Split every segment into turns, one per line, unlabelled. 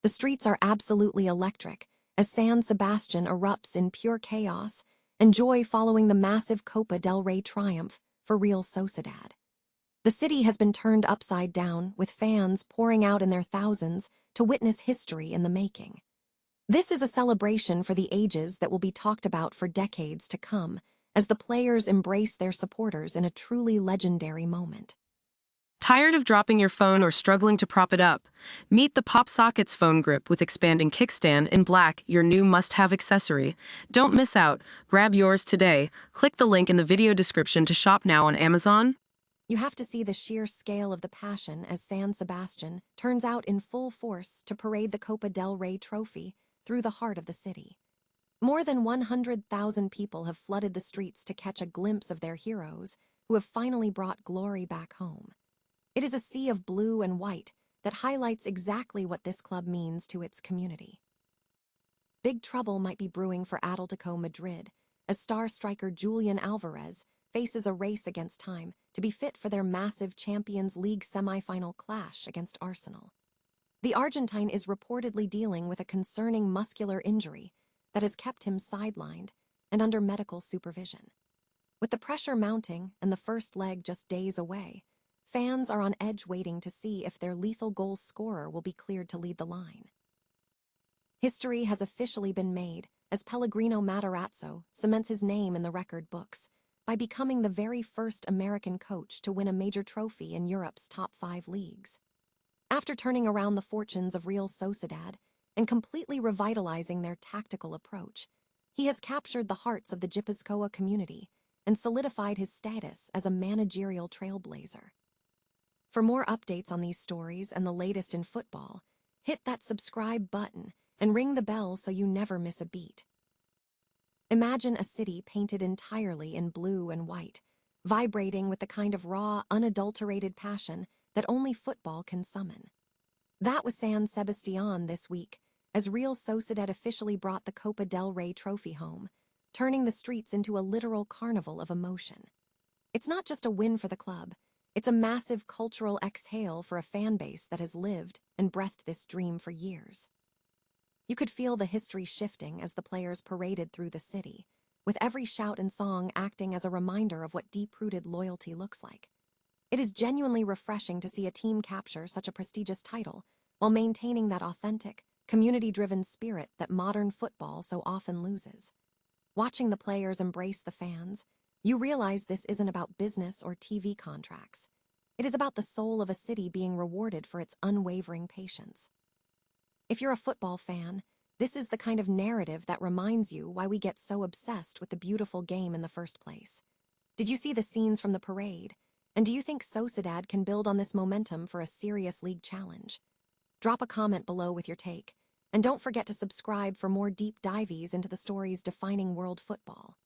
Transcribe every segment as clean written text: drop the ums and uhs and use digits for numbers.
The streets are absolutely electric, as San Sebastian erupts in pure chaos and joy following the massive Copa del Rey triumph for Real Sociedad. The city has been turned upside down, with fans pouring out in their thousands to witness history in the making. This is a celebration for the ages that will be talked about for decades to come, as the players embrace their supporters in a truly legendary moment.
Tired of dropping your phone or struggling to prop it up? Meet the Pop Sockets phone grip with expanding kickstand in black, your new must-have accessory. Don't miss out. Grab yours today. Click the link in the video description to shop now on Amazon.
You have to see the sheer scale of the passion as San Sebastian turns out in full force to parade the Copa del Rey trophy through the heart of the city. More than 100,000 people have flooded the streets to catch a glimpse of their heroes, who have finally brought glory back home. It is a sea of blue and white that highlights exactly what this club means to its community. Big trouble might be brewing for Atletico Madrid, as star striker Julian Alvarez faces a race against time to be fit for their massive Champions League semi-final clash against Arsenal. The Argentine is reportedly dealing with a concerning muscular injury that has kept him sidelined and under medical supervision. With the pressure mounting and the first leg just days away, fans are on edge waiting to see if their lethal goal scorer will be cleared to lead the line. History has officially been made as Pellegrino Matarazzo cements his name in the record books by becoming the very first American coach to win a major trophy in Europe's top 5 leagues. After turning around the fortunes of Real Sociedad and completely revitalizing their tactical approach, he has captured the hearts of the Gipuzkoa community and solidified his status as a managerial trailblazer. For more updates on these stories and the latest in football, hit that subscribe button and ring the bell so you never miss a beat. Imagine a city painted entirely in blue and white, vibrating with the kind of raw, unadulterated passion that only football can summon. That was San Sebastián this week, as Real Sociedad officially brought the Copa del Rey trophy home, turning the streets into a literal carnival of emotion. It's not just a win for the club, it's a massive cultural exhale for a fan base that has lived and breathed this dream for years. You could feel the history shifting as the players paraded through the city, with every shout and song acting as a reminder of what deep-rooted loyalty looks like. It is genuinely refreshing to see a team capture such a prestigious title while maintaining that authentic, community-driven spirit that modern football so often loses. Watching the players embrace the fans, you realize this isn't about business or TV contracts. It is about the soul of a city being rewarded for its unwavering patience. If you're a football fan, this is the kind of narrative that reminds you why we get so obsessed with the beautiful game in the first place. Did you see the scenes from the parade? And do you think Sociedad can build on this momentum for a serious league challenge? Drop a comment below with your take, and don't forget to subscribe for more deep dives into the stories defining world football.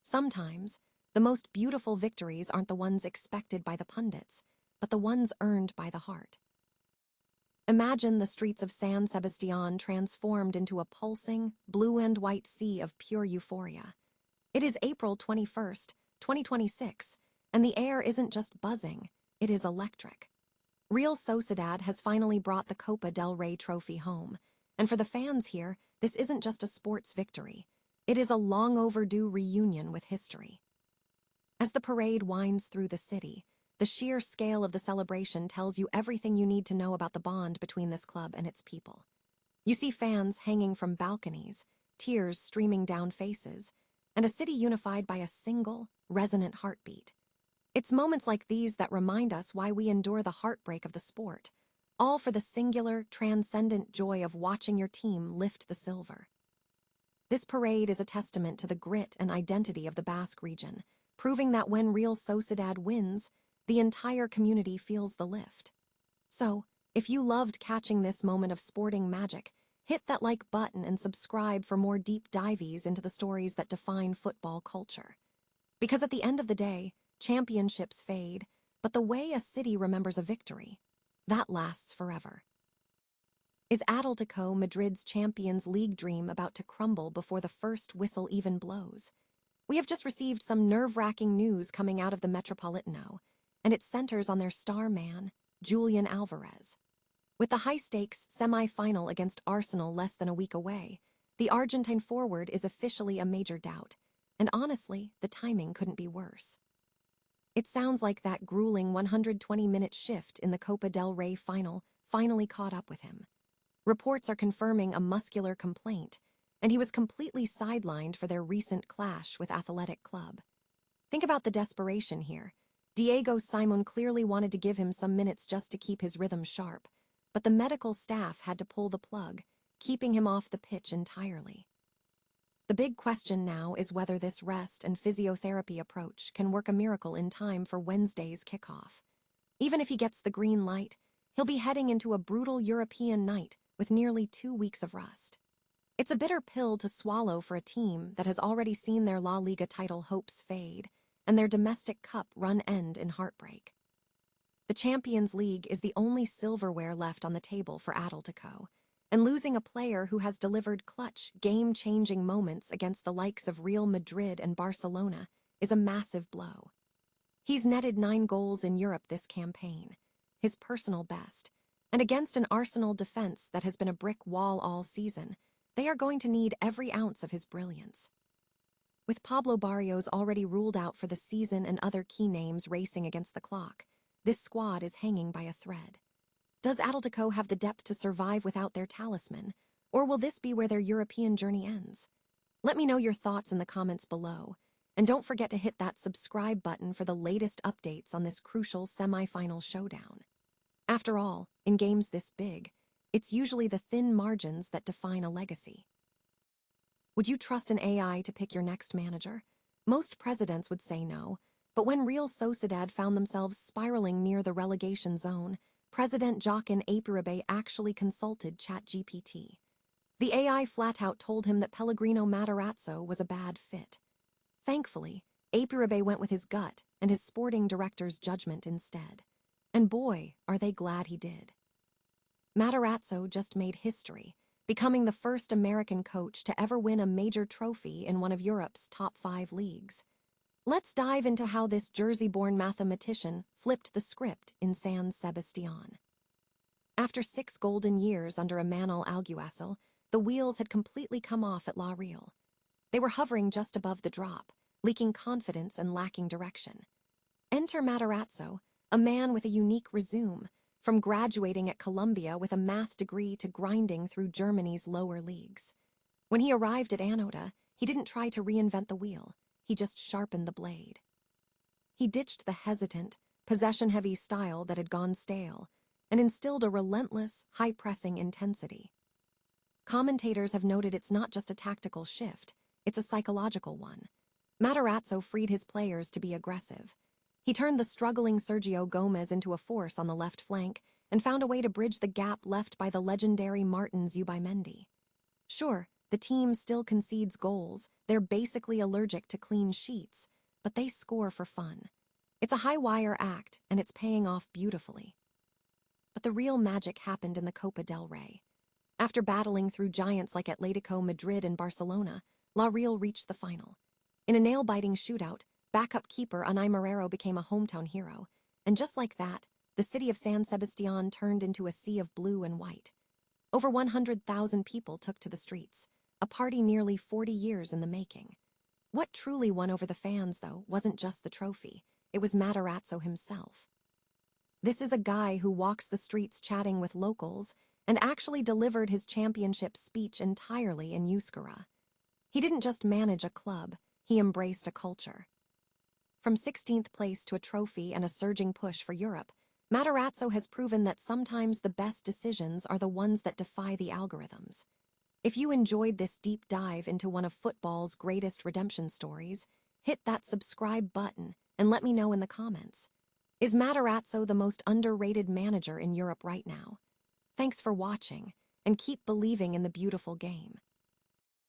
Sometimes, the most beautiful victories aren't the ones expected by the pundits, but the ones earned by the heart. Imagine the streets of San Sebastián transformed into a pulsing, blue and white sea of pure euphoria. It is April 21st, 2026, and the air isn't just buzzing, it is electric. Real Sociedad has finally brought the Copa del Rey trophy home, and for the fans here, this isn't just a sports victory. It is a long-overdue reunion with history. As the parade winds through the city, the sheer scale of the celebration tells you everything you need to know about the bond between this club and its people. You see fans hanging from balconies, tears streaming down faces, and a city unified by a single, resonant heartbeat. It's moments like these that remind us why we endure the heartbreak of the sport, all for the singular, transcendent joy of watching your team lift the silver. This parade is a testament to the grit and identity of the Basque region, proving that when Real Sociedad wins, the entire community feels the lift. So, if you loved catching this moment of sporting magic, hit that like button and subscribe for more deep dives into the stories that define football culture. Because at the end of the day, championships fade, but the way a city remembers a victory, that lasts forever. Is Atletico Madrid's Champions League dream about to crumble before the first whistle even blows? We have just received some nerve-wracking news coming out of the Metropolitano, and it centers on their star man, Julian Alvarez. With the high-stakes semi-final against Arsenal less than a week away, the Argentine forward is officially a major doubt, and honestly, the timing couldn't be worse. It sounds like that grueling 120-minute shift in the Copa del Rey final finally caught up with him. Reports are confirming a muscular complaint, and he was completely sidelined for their recent clash with Athletic Club. Think about the desperation here. Diego Simon clearly wanted to give him some minutes just to keep his rhythm sharp, but the medical staff had to pull the plug, keeping him off the pitch entirely. The big question now is whether this rest and physiotherapy approach can work a miracle in time for Wednesday's kickoff. Even if he gets the green light, he'll be heading into a brutal European night with nearly 2 weeks of rest. It's a bitter pill to swallow for a team that has already seen their La Liga title hopes fade and their domestic cup run end in heartbreak. The Champions League is the only silverware left on the table for Atletico, and losing a player who has delivered clutch, game-changing moments against the likes of Real Madrid and Barcelona is a massive blow. He's netted 9 goals in Europe this campaign, his personal best, and against an Arsenal defense that has been a brick wall all season, they are going to need every ounce of his brilliance. With Pablo Barrios already ruled out for the season and other key names racing against the clock, this squad is hanging by a thread. Does Atletico have the depth to survive without their talisman, or will this be where their European journey ends? Let me know your thoughts in the comments below, and don't forget to hit that subscribe button for the latest updates on this crucial semi-final showdown. After all, in games this big, it's usually the thin margins that define a legacy. Would you trust an AI to pick your next manager? Most presidents would say no, but when Real Sociedad found themselves spiraling near the relegation zone, President Joaquin Epiribe actually consulted ChatGPT. The AI flat-out told him that Pellegrino Matarazzo was a bad fit. Thankfully, Epiribe went with his gut and his sporting director's judgment instead. And boy, are they glad he did. Matarazzo just made history, becoming the first American coach to ever win a major trophy in one of Europe's top 5 leagues. Let's dive into how this Jersey-born mathematician flipped the script in San Sebastián. After 6 golden years under Manuel Alguacil, the wheels had completely come off at La Real. They were hovering just above the drop, leaking confidence and lacking direction. Enter Matarazzo, a man with a unique resume, from graduating at Columbia with a math degree to grinding through Germany's lower leagues. When he arrived at Anoeta, he didn't try to reinvent the wheel. He just sharpened the blade. He ditched the hesitant, possession-heavy style that had gone stale and instilled a relentless, high-pressing intensity. Commentators have noted it's not just a tactical shift, it's a psychological one. Matarazzo freed his players to be aggressive. He turned the struggling Sergio Gomez into a force on the left flank and found a way to bridge the gap left by the legendary Martin Zubimendi. Sure, the team still concedes goals. They're basically allergic to clean sheets, but they score for fun. It's a high-wire act, and it's paying off beautifully. But the real magic happened in the Copa del Rey. After battling through giants like Atletico Madrid and Barcelona, La Real reached the final. In a nail-biting shootout, backup keeper Unai Marrero became a hometown hero, and just like that, the city of San Sebastián turned into a sea of blue and white. Over 100,000 people took to the streets, a party nearly 40 years in the making. What truly won over the fans, though, wasn't just the trophy. It was Matarazzo himself. This is a guy who walks the streets chatting with locals and actually delivered his championship speech entirely in Euskara. He didn't just manage a club, he embraced a culture. From 16th place to a trophy and a surging push for Europe, Matarazzo has proven that sometimes the best decisions are the ones that defy the algorithms. If you enjoyed this deep dive into one of football's greatest redemption stories, hit that subscribe button and let me know in the comments. Is Matarazzo the most underrated manager in Europe right now? Thanks for watching, and keep believing in the beautiful game.